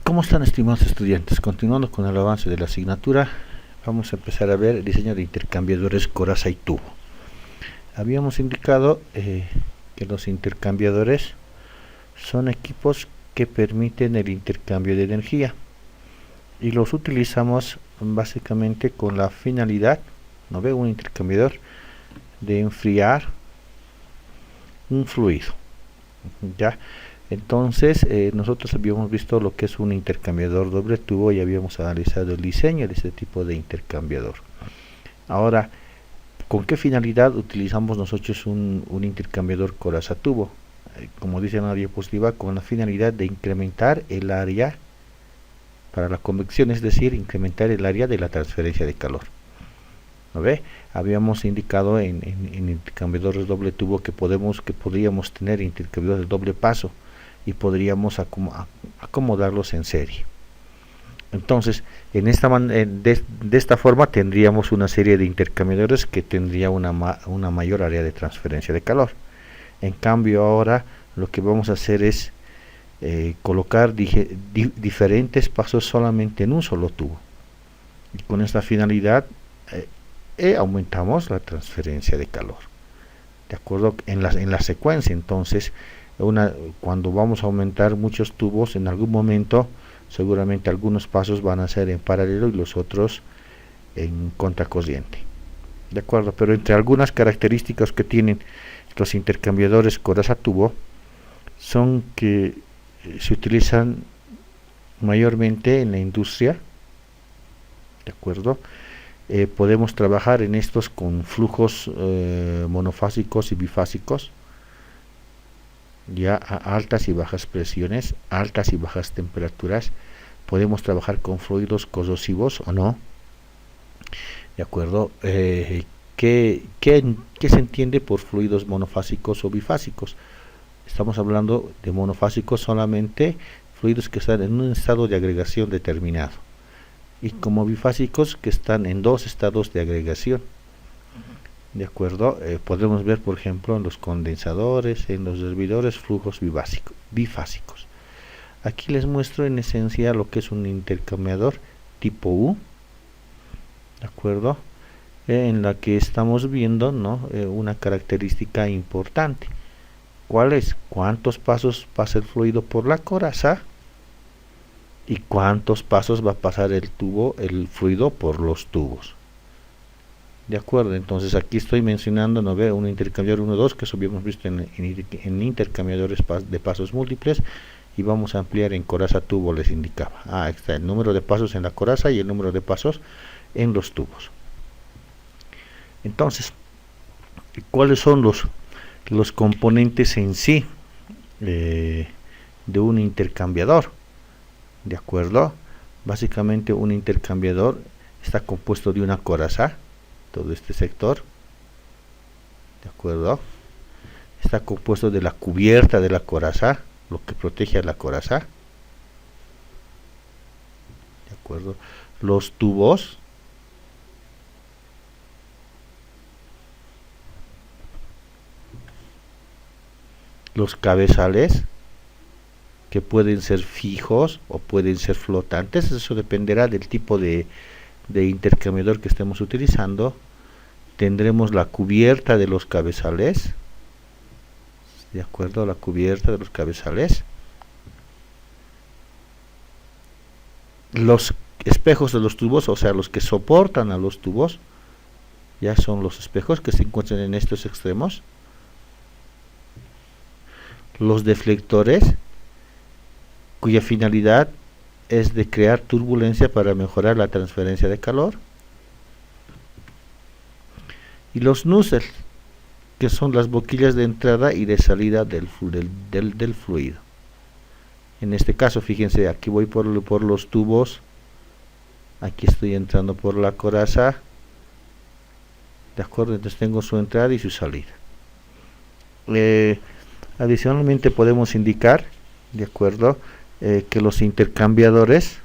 ¿Cómo están, estimados estudiantes? Continuando con el avance de la asignatura, vamos a empezar a ver el diseño de intercambiadores coraza y tubo. Habíamos indicado que los intercambiadores son equipos que permiten el intercambio de energía y los utilizamos básicamente con la finalidad, ¿no ve? Un intercambiador de enfriar un fluido, ¿ya? Entonces, nosotros habíamos visto lo que es un intercambiador doble tubo y habíamos analizado el diseño de este tipo de intercambiador. Ahora, ¿con qué finalidad utilizamos nosotros un intercambiador coraza tubo? Como dice en la diapositiva, con la finalidad de incrementar el área para la convección, es decir, incrementar el área de la transferencia de calor. ¿No ve? Habíamos indicado en intercambiadores doble tubo que podríamos tener intercambiadores de doble paso y podríamos acomodarlos en serie. Entonces, de esta forma tendríamos una serie de intercambiadores que tendría una mayor área de transferencia de calor. En cambio, ahora lo que vamos a hacer es colocar diferentes pasos solamente en un solo tubo. Y con esta finalidad aumentamos la transferencia de calor. De acuerdo, en la secuencia. Entonces, cuando vamos a aumentar muchos tubos, en algún momento seguramente algunos pasos van a ser en paralelo y los otros en contracorriente. De acuerdo, pero entre algunas características que tienen los intercambiadores coraza tubo son que se utilizan mayormente en la industria. De acuerdo, podemos trabajar en estos con flujos monofásicos y bifásicos, ya a altas y bajas presiones, altas y bajas temperaturas. Podemos trabajar con fluidos corrosivos o no. De acuerdo, ¿qué se entiende por fluidos monofásicos o bifásicos? Estamos hablando de monofásicos solamente fluidos que están en un estado de agregación determinado, y como bifásicos que están en dos estados de agregación. De acuerdo, podemos ver por ejemplo en los condensadores, en los hervidores, flujos bifásicos. Aquí les muestro en esencia lo que es un intercambiador tipo U, de acuerdo, en la que estamos viendo, ¿no? Una característica importante. ¿Cuál es? ¿Cuántos pasos pasa el fluido por la coraza? ¿Y cuántos pasos va a pasar el fluido por los tubos? De acuerdo, entonces aquí estoy mencionando, ¿no ve? Un intercambiador 1, 2, que eso habíamos visto en intercambiadores de pasos múltiples, y vamos a ampliar en coraza tubo, les indicaba. Ahí está el número de pasos en la coraza y el número de pasos en los tubos. Entonces, ¿cuáles son los componentes en sí de un intercambiador? De acuerdo, básicamente un intercambiador está compuesto de una coraza, todo este sector, de acuerdo, está compuesto de la cubierta de la coraza, lo que protege a la coraza, de acuerdo, los tubos, los cabezales, que pueden ser fijos o pueden ser flotantes. Eso dependerá del tipo de intercambiador que estemos utilizando. Tendremos la cubierta de los cabezales, de acuerdo, la cubierta de los cabezales, los espejos de los tubos, o sea, los que soportan a los tubos, ya son los espejos que se encuentran en estos extremos, los deflectores, cuya finalidad es de crear turbulencia para mejorar la transferencia de calor, y los nozzles, que son las boquillas de entrada y de salida del fluido. En este caso, fíjense, aquí voy por los tubos, aquí estoy entrando por la coraza, de acuerdo, entonces tengo su entrada y su salida. Adicionalmente podemos indicar, de acuerdo, que los intercambiadores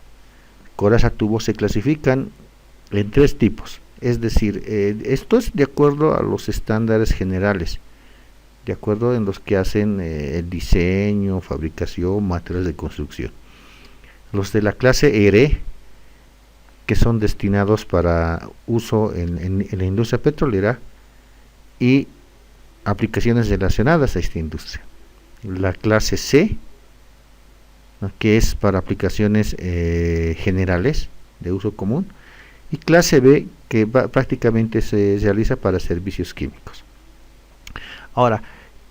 coraza tubo se clasifican en 3 tipos. Es decir, esto es de acuerdo a los estándares generales, de acuerdo en los que hacen el diseño, fabricación, materiales de construcción. los de la clase R, que son destinados para uso en la industria petrolera y aplicaciones relacionadas a esta industria. La clase C, ¿no?, que es para aplicaciones generales de uso común, y clase B, que prácticamente se realiza para servicios químicos. Ahora,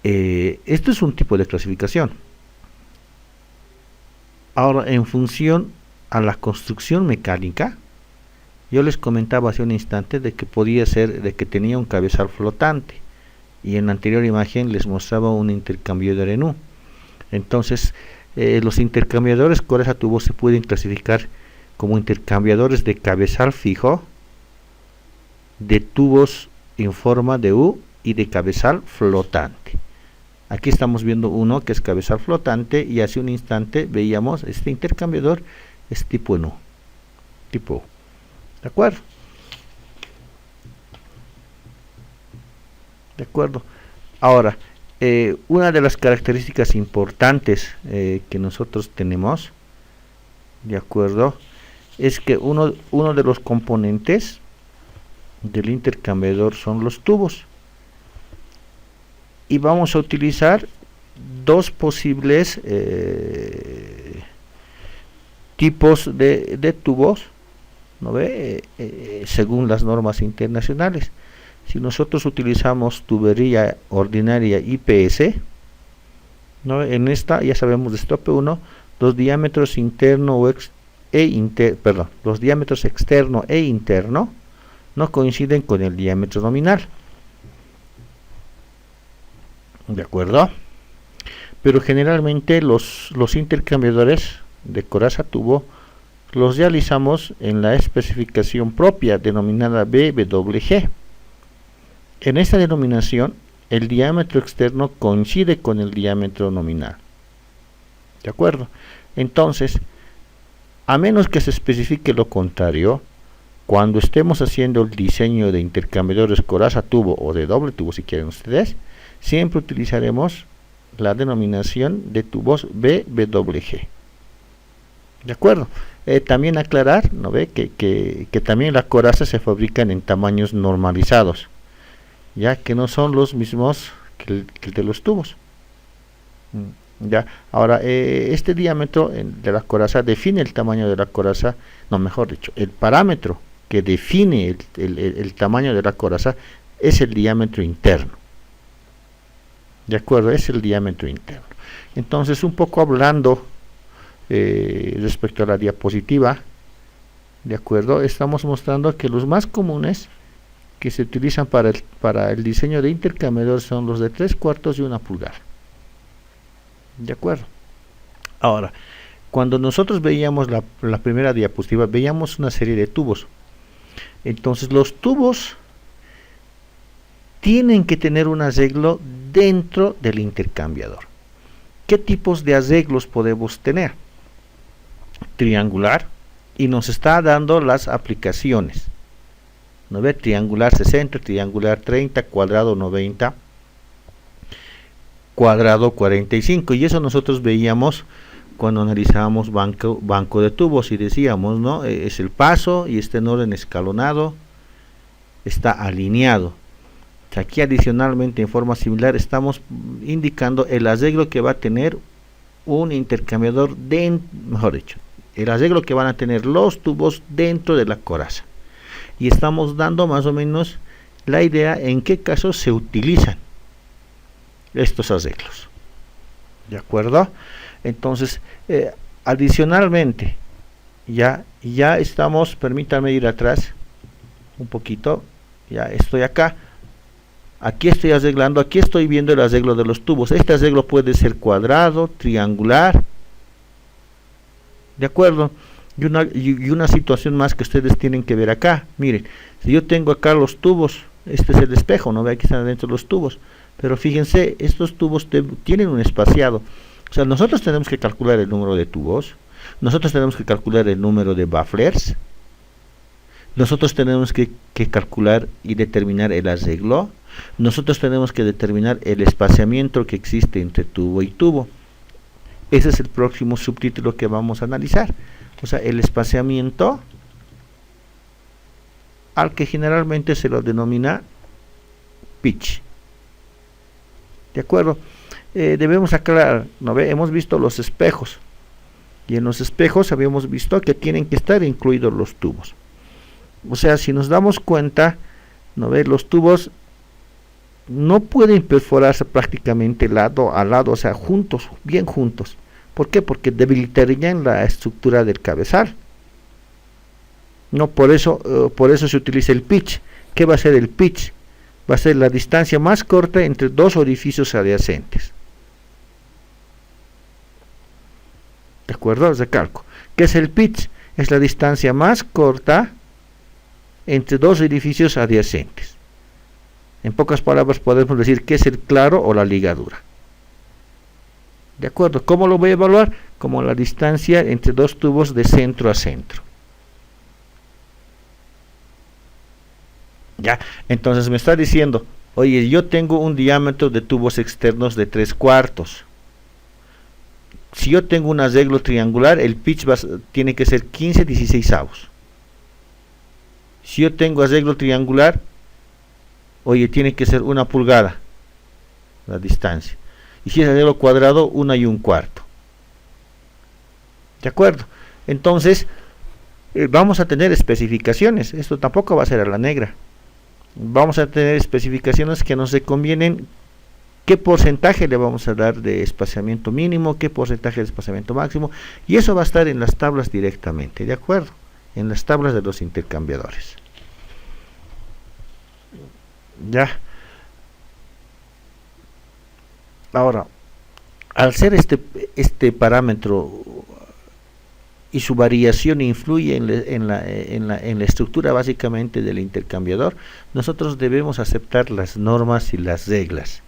esto es un tipo de clasificación. Ahora, en función a la construcción mecánica, yo les comentaba hace un instante de que podía ser de que tenía un cabezal flotante, y en la anterior imagen les mostraba un intercambiador en U. Entonces, los intercambiadores coraza tubo se pueden clasificar como intercambiadores de cabezal fijo, de tubos en forma de U y de cabezal flotante. Aquí estamos viendo uno que es cabezal flotante, y hace un instante veíamos este intercambiador es tipo U, tipo U. ¿De acuerdo? De acuerdo. Ahora, una de las características importantes que nosotros tenemos, de acuerdo, es que uno de los componentes del intercambiador son los tubos, y vamos a utilizar dos posibles tipos de tubos, ¿no ve? Según las normas internacionales. Si nosotros utilizamos tubería ordinaria IPS, ¿no?, en esta ya sabemos de estope 1, los diámetros los diámetros externo e interno no coinciden con el diámetro nominal. ¿De acuerdo? Pero generalmente los intercambiadores de coraza tubo los realizamos en la especificación propia denominada BWG. En esta denominación, el diámetro externo coincide con el diámetro nominal. ¿De acuerdo? Entonces, a menos que se especifique lo contrario, cuando estemos haciendo el diseño de intercambiadores coraza tubo o de doble tubo, si quieren ustedes, siempre utilizaremos la denominación de tubos BWG. ¿De acuerdo? También aclarar, ¿no ve?, que también las corazas se fabrican en tamaños normalizados, ya que no son los mismos que el de los tubos. Ya, ahora, este diámetro de la coraza define el tamaño de la coraza, no, mejor dicho, el parámetro que define el tamaño de la coraza es el diámetro interno. De acuerdo, es el diámetro interno. Entonces, un poco hablando respecto a la diapositiva, de acuerdo, estamos mostrando que los más comunes que se utilizan para el diseño de intercambiador son los de 3/4 y 1 pulgada. De acuerdo. Ahora, cuando nosotros veíamos la primera diapositiva, veíamos una serie de tubos. Entonces, los tubos tienen que tener un arreglo dentro del intercambiador. ¿Qué tipos de arreglos podemos tener? Triangular, y nos está dando las aplicaciones. ¿No ve? Triangular 60, triangular 30, cuadrado 90, cuadrado 45, y eso nosotros veíamos cuando analizábamos banco de tubos y decíamos, ¿no? Es el paso y está en orden escalonado, está alineado. Aquí adicionalmente en forma similar estamos indicando el arreglo que va a tener un intercambiador mejor dicho, el arreglo que van a tener los tubos dentro de la coraza, y estamos dando más o menos la idea en qué casos se utilizan estos arreglos. ¿De acuerdo? Entonces, adicionalmente, ya estamos, permítanme ir atrás un poquito, ya estoy acá. Aquí estoy arreglando, aquí estoy viendo el arreglo de los tubos. Este arreglo puede ser cuadrado, triangular. ¿De acuerdo? Y una situación más que ustedes tienen que ver acá. Miren, si yo tengo acá los tubos, este es el espejo, ¿no ve? Aquí están dentro los tubos. Pero fíjense, estos tubos tienen un espaciado. O sea, nosotros tenemos que calcular el número de tubos. Nosotros tenemos que calcular el número de bafflers. Nosotros tenemos que calcular y determinar el arreglo. Nosotros tenemos que determinar el espaciamiento que existe entre tubo y tubo. Ese es el próximo subtítulo que vamos a analizar. O sea, el espaciamiento al que generalmente se lo denomina pitch. ¿De acuerdo? Debemos aclarar, ¿no ve? Hemos visto los espejos. Y en los espejos habíamos visto que tienen que estar incluidos los tubos. O sea, si nos damos cuenta, ¿no ve? Los tubos no pueden perforarse prácticamente lado a lado, o sea, juntos, bien juntos. ¿Por qué? Porque debilitarían la estructura del cabezal. No, por eso se utiliza el pitch. ¿Qué va a ser el pitch? Va a ser la distancia más corta entre dos orificios adyacentes. ¿De acuerdo? Recalco. ¿Qué es el pitch? Es la distancia más corta entre dos edificios adyacentes. En pocas palabras podemos decir que es el claro o la ligadura. ¿De acuerdo? ¿Cómo lo voy a evaluar? Como la distancia entre dos tubos de centro a centro. Ya, entonces me está diciendo, oye, yo tengo un diámetro de tubos externos de 3/4. Si yo tengo un arreglo triangular, el pitch tiene que ser 15/16. Si yo tengo arreglo triangular, oye, tiene que ser 1 pulgada la distancia. Y si es arreglo cuadrado, 1 1/4. ¿De acuerdo? Entonces, vamos a tener especificaciones. Esto tampoco va a ser a la negra. Vamos a tener especificaciones que nos convienen. ¿Qué porcentaje le vamos a dar de espaciamiento mínimo? ¿Qué porcentaje de espaciamiento máximo? Y eso va a estar en las tablas directamente, ¿de acuerdo? En las tablas de los intercambiadores. Ya. Ahora, al ser este parámetro y su variación influye en la estructura básicamente del intercambiador, nosotros debemos aceptar las normas y las reglas,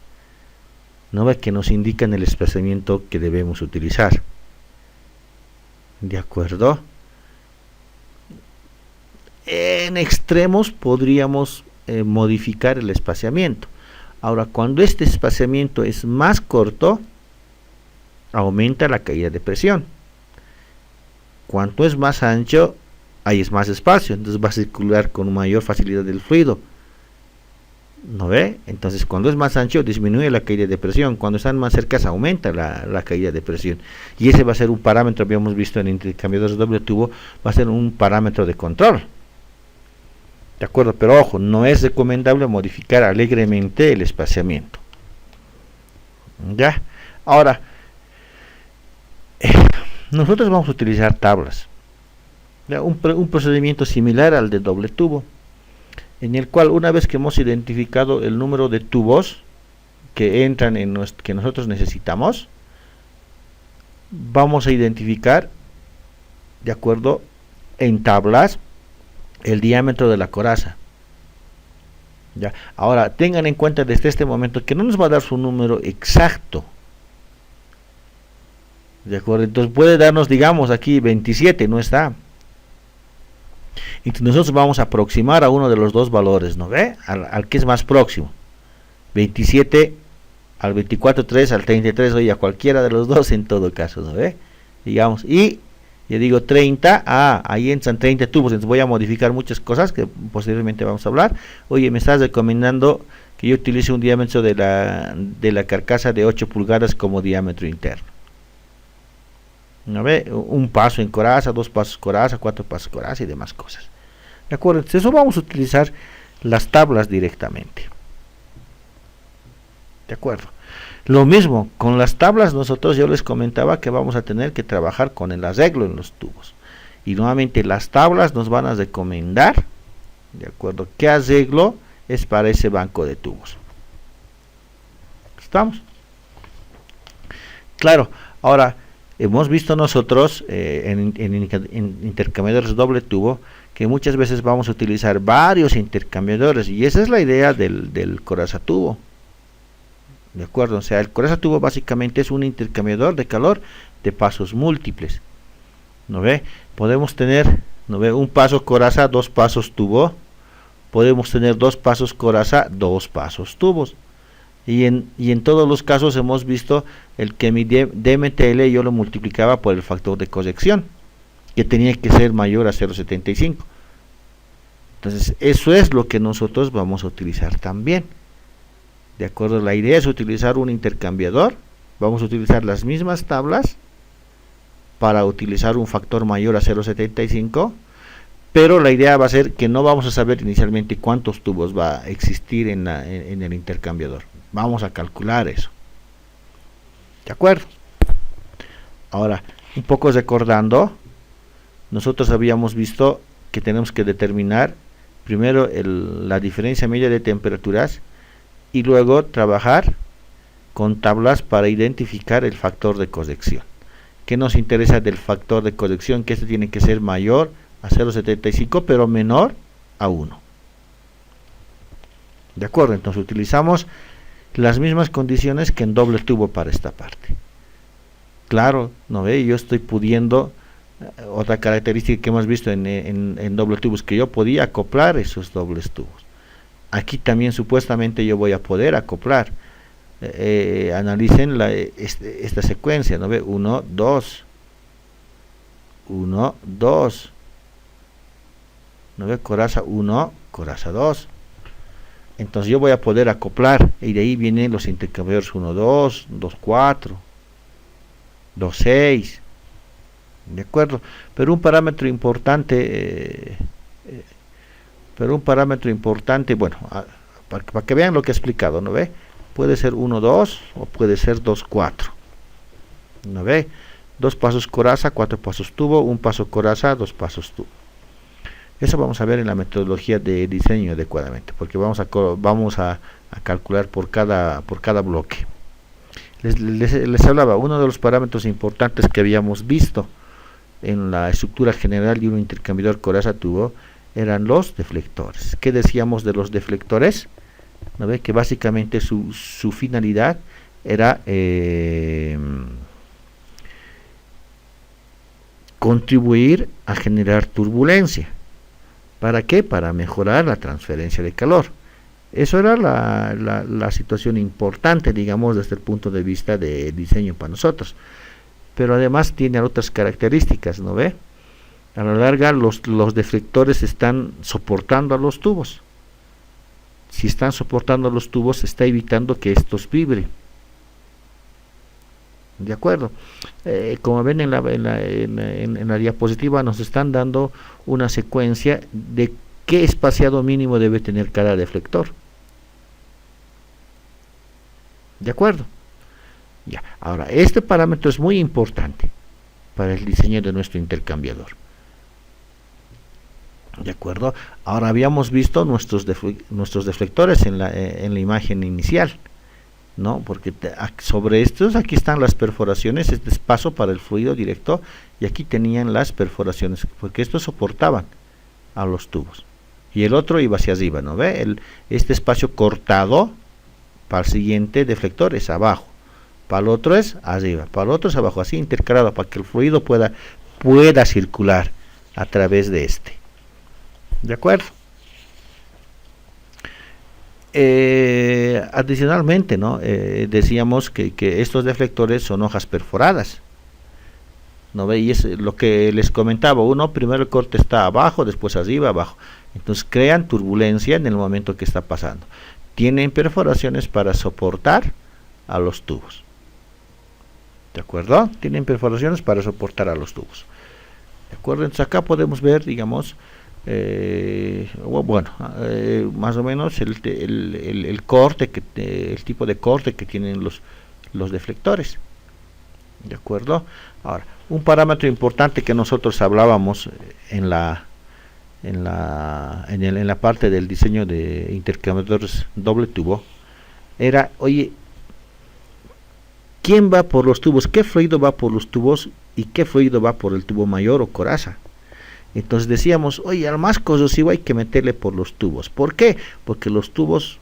¿no ve? Que nos indican el espaciamiento que debemos utilizar. ¿De acuerdo? En extremos podríamos modificar el espaciamiento. Ahora, cuando este espaciamiento es más corto, aumenta la caída de presión. Cuanto es más ancho, hay más espacio, entonces va a circular con mayor facilidad el fluido. ¿No ve? Entonces, cuando es más ancho, disminuye la caída de presión. Cuando están más cerca, aumenta la caída de presión. Y ese va a ser un parámetro, habíamos visto en intercambiadores de doble tubo, va a ser un parámetro de control. ¿De acuerdo? Pero ojo, no es recomendable modificar alegremente el espaciamiento. ¿Ya? Ahora, nosotros vamos a utilizar tablas. ¿Ya? Un procedimiento similar al de doble tubo, en el cual una vez que hemos identificado el número de tubos que entran que nosotros necesitamos, vamos a identificar, de acuerdo, en tablas, el diámetro de la coraza. ¿Ya? Ahora, tengan en cuenta desde este momento que no nos va a dar su número exacto. ¿De acuerdo? Entonces puede darnos, digamos, aquí 27, no está. Entonces nosotros vamos a aproximar a uno de los dos valores, ¿no ve? Al que es más próximo. 27 al 24.3, al 33, oye, a cualquiera de los dos en todo caso, ¿no ve? Digamos, y yo digo 30, ahí entran 30 tubos, entonces voy a modificar muchas cosas que posteriormente vamos a hablar. Oye, me estás recomendando que yo utilice un diámetro de la carcasa de 8 pulgadas como diámetro interno. ¿No ve? Un paso en coraza, 2 pasos coraza, 4 pasos coraza y demás cosas. ¿De acuerdo? Entonces eso vamos a utilizar las tablas directamente. ¿De acuerdo? Lo mismo, con las tablas nosotros yo les comentaba que vamos a tener que trabajar con el arreglo en los tubos. Y nuevamente las tablas nos van a recomendar, ¿de acuerdo?, qué arreglo es para ese banco de tubos. ¿Estamos? Claro, ahora hemos visto nosotros en intercambiadores doble tubo que muchas veces vamos a utilizar varios intercambiadores y esa es la idea del corazatubo. ¿De acuerdo? O sea, el corazatubo básicamente es un intercambiador de calor de pasos múltiples. ¿No ve? Podemos tener, ¿no ve?, un paso coraza, 2 pasos tubo. Podemos tener 2 pasos coraza, 2 pasos tubos. y en todos los casos hemos visto el que mi DMTL yo lo multiplicaba por el factor de corrección, que tenía que ser mayor a 0,75. Entonces eso es lo que nosotros vamos a utilizar también. De acuerdo, la idea es utilizar un intercambiador. Vamos a utilizar las mismas tablas para utilizar un factor mayor a 0,75, pero la idea va a ser que no vamos a saber inicialmente cuántos tubos va a existir en el intercambiador. Vamos a calcular eso. ¿De acuerdo? Ahora, un poco recordando, nosotros habíamos visto que tenemos que determinar primero la diferencia media de temperaturas y luego trabajar con tablas para identificar el factor de corrección. ¿Qué nos interesa del factor de corrección? Que este tiene que ser mayor a 0,75 pero menor a 1. ¿De acuerdo? Entonces utilizamos las mismas condiciones que en doble tubo para esta parte. Claro, ¿no ve? Yo estoy pudiendo, otra característica que hemos visto en doble tubos, que yo podía acoplar esos dobles tubos. Aquí también supuestamente yo voy a poder acoplar. Analicen esta secuencia, ¿no ve? 1, 2, 1, 2, ¿no ve? Coraza 1, coraza 2. Entonces yo voy a poder acoplar, y de ahí vienen los intercambiadores 1, 2, 2, 4, 2, 6. ¿De acuerdo? Pero un parámetro importante, bueno, para que vean lo que he explicado, ¿no ve? Puede ser 1, 2 o puede ser 2, 4. ¿No ve? 2 pasos coraza, 4 pasos tubo, 1 paso coraza, 2 pasos tubo. Eso vamos a ver en la metodología de diseño adecuadamente, porque vamos a calcular por cada bloque. Les hablaba, uno de los parámetros importantes que habíamos visto en la estructura general de un intercambiador coraza-tubo eran los deflectores. ¿Qué decíamos de los deflectores? ¿No ve? Que básicamente su finalidad era contribuir a generar turbulencia. ¿Para qué? Para mejorar la transferencia de calor. Eso era la situación importante, digamos, desde el punto de vista de diseño para nosotros. Pero además tiene otras características, ¿no ve? A la larga los deflectores están soportando a los tubos. Si están soportando a los tubos, se está evitando que estos vibren. ¿De acuerdo? Como ven en la diapositiva, nos están dando una secuencia de qué espaciado mínimo debe tener cada deflector. ¿De acuerdo? Ya. Ahora, este parámetro es muy importante para el diseño de nuestro intercambiador. ¿De acuerdo? Ahora habíamos visto nuestros deflectores en la imagen inicial, ¿no? Porque sobre estos aquí están las perforaciones, este es paso para el fluido directo, y aquí tenían las perforaciones, porque estos soportaban a los tubos, y el otro iba hacia arriba, ¿no ve? Este espacio cortado para el siguiente deflector es abajo, para el otro es arriba, para el otro es abajo, así intercalado para que el fluido pueda circular a través de este. ¿De acuerdo? Adicionalmente, ¿no? Decíamos que estos deflectores son hojas perforadas, ¿no ve? Y es lo que les comentaba, primero el corte está abajo, después arriba, abajo, entonces crean turbulencia en el momento que está pasando. Tienen perforaciones para soportar a los tubos. ¿De acuerdo? Tienen perforaciones para soportar a los tubos. ¿De acuerdo? Entonces acá podemos ver, digamos, más o menos el corte, el tipo de corte que tienen los deflectores. ¿De acuerdo? Ahora, un parámetro importante que nosotros hablábamos en la parte del diseño de intercambiadores doble tubo era, oye, ¿quién va por los tubos? ¿Qué fluido va por los tubos y qué fluido va por el tubo mayor o coraza? Entonces decíamos, oye, al más corrosivo hay que meterle por los tubos. ¿Por qué? Porque los tubos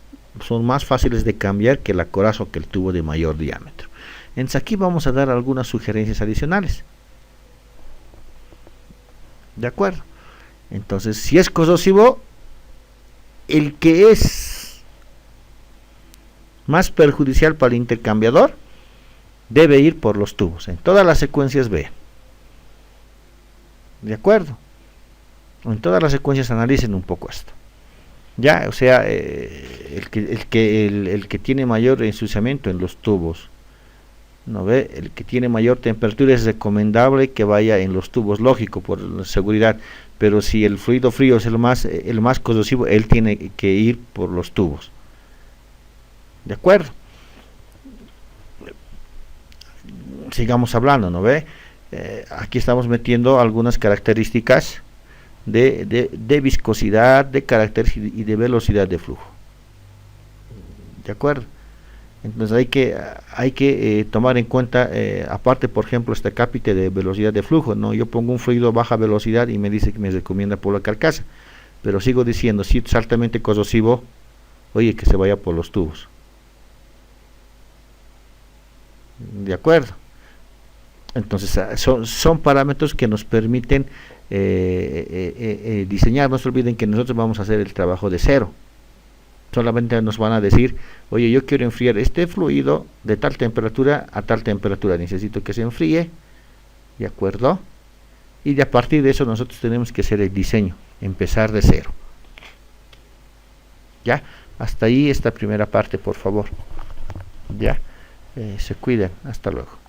son más fáciles de cambiar que la coraza o que el tubo de mayor diámetro. Entonces aquí vamos a dar algunas sugerencias adicionales. ¿De acuerdo? Entonces, si es corrosivo, el que es más perjudicial para el intercambiador, debe ir por los tubos. En todas las secuencias vean. ¿De acuerdo? En todas las secuencias analicen un poco esto. Ya, o sea, el que tiene mayor ensuciamiento en los tubos, ¿no ve? El que tiene mayor temperatura es recomendable que vaya en los tubos, lógico, por la seguridad, pero si el fluido frío es el más corrosivo, él tiene que ir por los tubos. ¿De acuerdo? Sigamos hablando, ¿no ve? Aquí estamos metiendo algunas características de viscosidad, de carácter y de velocidad de flujo. ¿De acuerdo? Entonces hay que tomar en cuenta, aparte, por ejemplo, este cápite de velocidad de flujo, ¿no? Yo pongo un fluido a baja velocidad y me dice que me recomienda por la carcasa, pero sigo diciendo, si es altamente corrosivo, oye, que se vaya por los tubos. ¿De acuerdo? Entonces son parámetros que nos permiten diseñar. No se olviden que nosotros vamos a hacer el trabajo de cero. Solamente nos van a decir, oye, yo quiero enfriar este fluido de tal temperatura a tal temperatura, necesito que se enfríe, ¿de acuerdo? Y a partir de eso nosotros tenemos que hacer el diseño, empezar de cero. ¿Ya? Hasta ahí esta primera parte, por favor. ¿Ya? Se cuidan, hasta luego.